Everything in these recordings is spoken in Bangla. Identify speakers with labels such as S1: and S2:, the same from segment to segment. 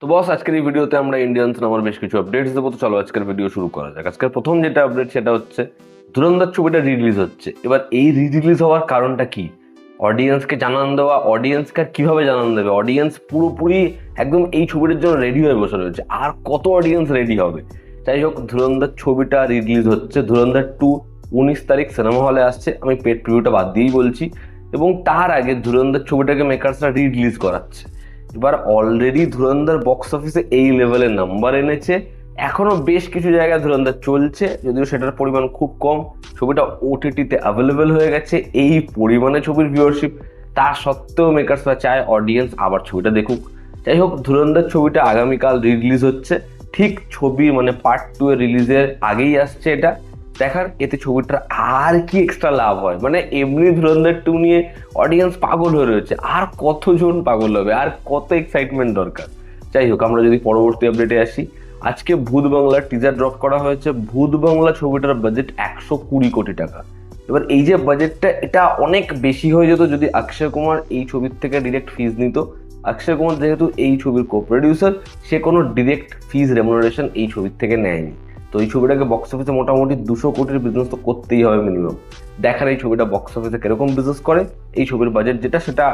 S1: তো বস, আজকের এই ভিডিওতে আমরা ইন্ডিয়ান সিনেমার বেশ কিছু আপডেটস দেবো। তো চলো আজকের ভিডিও শুরু করা যাক। আজকের প্রথম যেটা আপডেট সেটা হচ্ছে ধুরন্ধর ছবিটা রিলিজ হচ্ছে। এবার এই রিলিজ হওয়ার কারণটা কি? অডিয়েন্সকে জানান দেওয়া। অডিয়েন্সকে আর কিভাবে জানান দেবে? অডিয়েন্স পুরোপুরি একদম এই ছবিটার জন্য রেডি হয়ে বসে রয়েছে। আর কত অডিয়েন্স রেডি হবে? যাই হোক, ধুরন্ধর ছবিটা রিলিজ হচ্ছে। ধুরন্ধর 2 19 তারিখ সিনেমা হলে আসছে। আমি পেড প্রিভিউটা বাদ দিয়েই বলছি। এবং তার আগে ধুরন্ধর ছবিটাকে মেকার্সরা রিলিজ করাচ্ছে। এবার অলরেডি ধুরন্ধর বক্স অফিসে এই লেভেলের নাম্বার এনেছে। এখনো বেশ কিছু জায়গায় ধুরন্ধর চলছে, যদিও সেটার পরিমাণ খুব কম। ছবিটা ওটিটিতে অ্যাভেলেবেল হয়ে গেছে। এই পরিমাণে ছবির ভিউয়ারশিপ, তা সত্ত্বেও মেকার্সরা চায় অডিয়েন্স আবার ছবিটা দেখুক। যাই হোক, ধুরন্ধর ছবিটা আগামীকাল রিলিজ হচ্ছে। ঠিক ছবি মানে পার্ট 2 এর রিলিজের আগেই আসছে এটা দেখার। এতে ছবিটার আর কি এক্সট্রা লাভ হয়? মানে এমনি ধুরন্ধর 2 নিয়ে অডিয়েন্স পাগল হয়ে রয়েছে, আর কতজন পাগল হবে? আর কত এক্সাইটমেন্ট দরকার? যাই হোক, আমরা যদি পরবর্তী আপডেটে আসি, আজকে ভূত বাংলার টিজার ড্রপ করা হয়েছে। ভূত বাংলা ছবিটার বাজেট 120 কোটি টাকা। এবার এই যে বাজেটটা, এটা অনেক বেশি হয়ে যেত যদি অক্ষয় কুমার এই ছবির থেকে ডিরেক্ট ফিজ নিত। অক্ষয় কুমার যেহেতু এই ছবির কো প্রডিউসার, সে কোনো ডিরেক্ট ফিজ রেমুনারেশন এই ছবির থেকে নেয়নি। তো এই ছবিটাকে বক্স অফিসে মোটামুটি 200 কোটির বিজনেস তো করতেই হবে মিনিমাম। দেখার এই ছবিটা বক্স অফিসে কিরকম বিজনেস করে। এই ছবির বাজেট যেটা, সেটা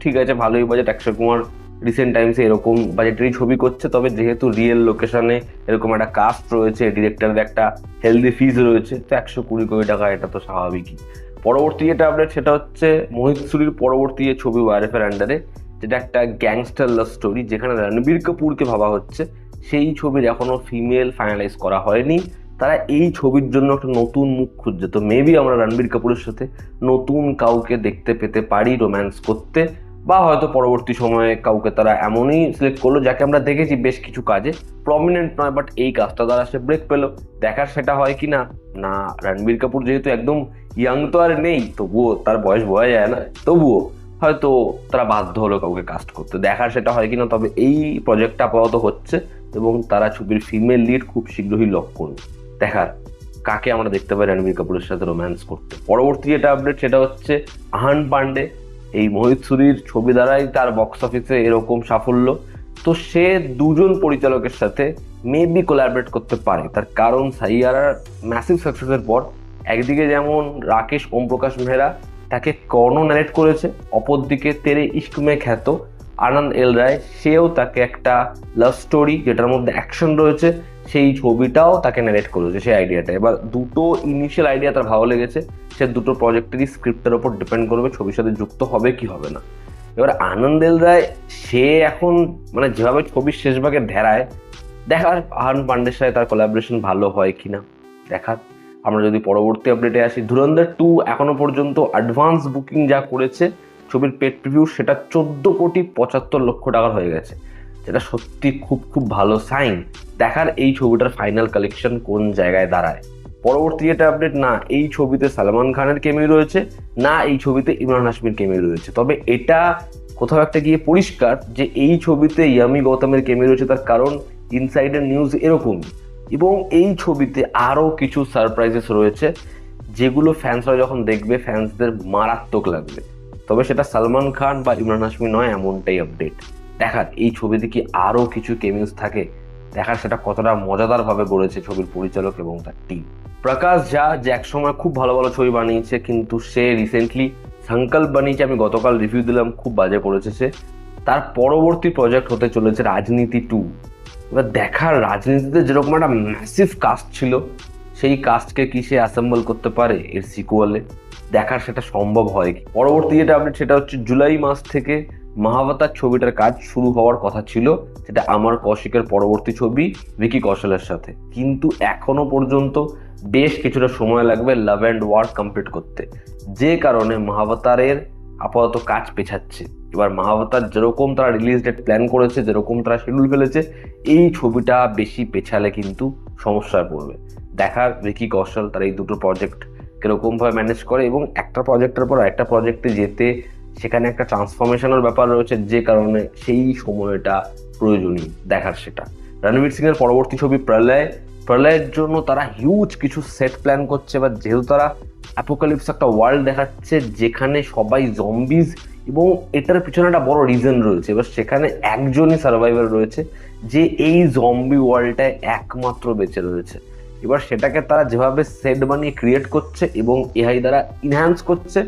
S1: ঠিক আছে, ভালোই বাজেট। অক্ষয় কুমার রিসেন্ট টাইমসে এরকম বাজেটেরই ছবি করছে। তবে যেহেতু রিয়েল লোকেশনে এরকম একটা কাস্ট রয়েছে, ডিরেক্টরের একটা হেলদি ফিজ রয়েছে, তো 120 কোটি টাকা এটা তো স্বাভাবিকই। পরবর্তী যেটা আপডেট সেটা হচ্ছে মোহিত সুরির পরবর্তী যে ছবি ওয়ারএফের আন্ডারে, যেটা একটা গ্যাংস্টার লাভ স্টোরি, যেখানে রণবীর কাপুরকে ভাবা হচ্ছে। সেই ছবির এখনো ফিমেল ফাইনালাইজ করা হয়নি। তারা এই ছবির জন্য একটা নতুন মুখ খুঁজছে। তো মেবি আমরা রণবীর কাপুরের সাথে নতুন কাউকে দেখতে পেতে পারি রোম্যান্স করতে, বা হয়তো পরবর্তী সময়ে কাউকে তারা এমনই সিলেক্ট করলো যাকে আমরা দেখেছি বেশ কিছু কাজে প্রমিনেন্ট নয়, বাট এই কাজটা দ্বারা সে ব্রেক পেলো। দেখার সেটা হয় কি না। না, রণবীর কাপুর যেহেতু একদম ইয়াং তো আর নেই, তবুও তার বয়স বোঝা যায় না, তবুও হয়তো তারা বাধ্য হলো কাউকে কাস্ট করতে। দেখার সেটা হয় কিনা। তবে এই প্রজেক্টটা আপাতত হচ্ছে এবং তারা ছবির ফিমেল লিড খুব শীঘ্রই লক করবে। দেখার কাকে আমরা দেখতে পাই রণবীর কাপুরের সাথে রোম্যান্স করতে। পরবর্তী যেটা আপডেট সেটা হচ্ছে আহান পান্ডে। এই মোহিত সুরির ছবি দ্বারাই তার বক্স অফিসে এরকম সাফল্য। তো সে দুজন পরিচালকের সাথে মেবি কোলাবরেট করতে পারে। তার কারণ সাইয়ারার ম্যাসিভ সাকসেসের পর একদিকে যেমন রাকেশ ওম প্রকাশ মেহরা তাকে কর্ণ ন্যারেট করেছে, অপরদিকে তেরে ইশক মে খ্যাত আনন্দ এল রায়, সেও তাকে একটা লাভ স্টোরি যেটার মধ্যে অ্যাকশন রয়েছে, সেই ছবিটাও তাকে ন্যারেট করেছে, সেই আইডিয়াটা। এবার দুটো ইনিশিয়াল আইডিয়া তার ভালো লেগেছে। সে দুটো প্রজেক্টেরই স্ক্রিপ্টের ওপর ডিপেন্ড করবে ছবির সাথে যুক্ত হবে কি হবে না। এবার আনন্দ এল রায়, সে এখন মানে যেভাবে ছবির শেষ ভাগে ঢেরায়, দেখার আহান পান্ডের সাথে তার কোলাবোরেশন ভালো হয় কিনা দেখার। আমরা যদি পরবর্তী আপডেটে আসি, ধুরন্ধর 2 এখনো পর্যন্ত অ্যাডভান্স বুকিং যা করেছে ছবির পেড প্রিভিউ, সেটা 14,75,00,000 টাকার হয়ে গেছে, যেটা সত্যি খুব খুব ভালো সাইন। দেখার এই ছবিটার ফাইনাল কালেকশন কোন জায়গায় দাঁড়ায়। পরবর্তী যেটা আপডেট, না এই ছবিতে সালমান খানের কেমিও রয়েছে, না এই ছবিতে ইমরান হাশমির কেমিও রয়েছে। তবে এটা কোথাও একটা গিয়ে পরিষ্কার যে এই ছবিতে ইয়ামি গৌতমের কেমিও রয়েছে। তার কারণ ইনসাইডার নিউজ এরকম। এবং এই ছবিতে আরও কিছু সারপ্রাইজেস রয়েছে, যেগুলো ফ্যান্সরা যখন দেখবে ফ্যান্সদের মারাত্মক লাগবে। তবে সেটা সালমান খান বা ইমরান হাশমি নয়, এমনটাই আপডেট। দেখার এই ছবিতে কি আরও কিছু কেমিউস থাকে, দেখার সেটা কতটা মজাদারভাবে গড়েছে ছবির পরিচালক এবং তার টিম। প্রকাশ ঝা, যে একসময় খুব ভালো ভালো ছবি বানিয়েছে, কিন্তু সে রিসেন্টলি সংকল্প বানিয়েছে, আমি গতকাল রিভিউ দিলাম, খুব বাজে করেছে সে। তার পরবর্তী প্রজেক্ট হতে চলেছে রাজনীতি 2। এবার দেখার রাজনীতিতে যেরকম একটা ম্যাসিভ কাস্ট ছিল, সেই কাস্টকে কি সে অ্যাসেম্বল করতে পারে এর সিকুয়ালে। দেখার সেটা সম্ভব হয় কি। পরবর্তী যেটা আপডেট সেটা হচ্ছে জুলাই মাস থেকে মহাবতার ছবিটার কাজ শুরু হওয়ার কথা ছিল, যেটা আমার কৌশিকের পরবর্তী ছবি ভিকি কৌশলের সাথে। কিন্তু এখনো পর্যন্ত বেশ কিছুটা সময় লাগবে লাভ অ্যান্ড ওয়ার কমপ্লিট করতে, যে কারণে মহাবতারের আপাতত কাজ পেছাচ্ছে। এবার মহাবতার যেরকম তারা রিলিজ ডেট প্ল্যান করেছে, যেরকম তারা শিডিউল ফেলেছে, এই ছবিটা বেশি পেছালে কিন্তু সমস্যায় পড়বে। দেখার ভিকি কৌশল তার এই দুটো প্রজেক্ট কিরকমভাবে ম্যানেজ করে, এবং একটা প্রজেক্টের পর একটা প্রজেক্টে যেতে সেখানে একটা ট্রান্সফরমেশনের ব্যাপার রয়েছে, যে কারণে সেই সময়টা প্রয়োজনীয়। দেখার সেটা। রণবীর সিং এর পরবর্তী ছবি প্রলয়ের জন্য তারা হিউজ কিছু সেট প্ল্যান করছে। বা যেহেতু তারা অ্যাপোকালিপস একটা ওয়ার্ল্ড দেখাচ্ছে, যেখানে সবাই জম্বিজ এবং এটার পিছনে একটা বড় রিজন রয়েছে। এবার সেখানে একজনই সার্ভাইভার রয়েছে যে এই জম্বি ওয়ার্ল্ডটায় একমাত্র বেঁচে রয়েছে। এবার সেটাকে তারা যেভাবে সেট বানিয়ে ক্রিয়েট করছে এবং এআই দ্বারা ইনহ্যান্স করছে,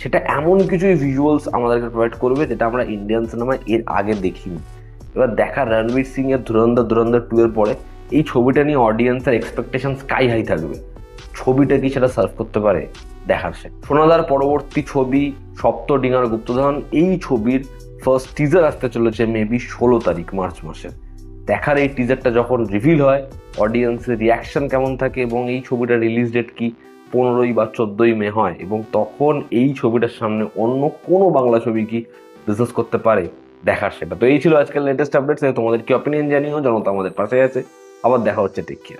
S1: সেটা এমন কিছুই ভিজুয়ালস আমাদেরকে প্রোভাইড করবে যেটা আমরা ইন্ডিয়ান সিনেমায় এর আগে দেখিনি। এবার দেখা রণবীর সিং এর ধুরন্ধর 2 এর পরে এই ছবিটা নিয়ে অডিয়েন্সের এক্সপেকটেশন স্কাই হাই থাকবে। ছবিটা কি সেটা সার্ভ করতে পারে, দেখার সে। সোনাদার পরবর্তী ছবি সপ্তডিঙার গুপ্তধন, এই ছবির ফার্স্ট টিজার আসতে চলেছে মেবি 16 তারিখ মার্চ মাসে। দেখার এই টিজারটা যখন রিভিল হয়, অডিয়েন্সের রিয়াকশন কেমন থাকে এবং এই ছবিটার রিলিজ ডেট কি 15ই বা 14ই মে হয়, এবং তখন এই ছবিটার সামনে অন্য কোনো বাংলা ছবি কি বিজনেস করতে পারে, দেখার সেটা। তো এই ছিল আজকের লেটেস্ট আপডেটস। তোমাদের কি অপিনিয়ন জানিও, জনতা আমাদের পাশে আছে। আবার দেখা হচ্ছে, টেক কেয়ার।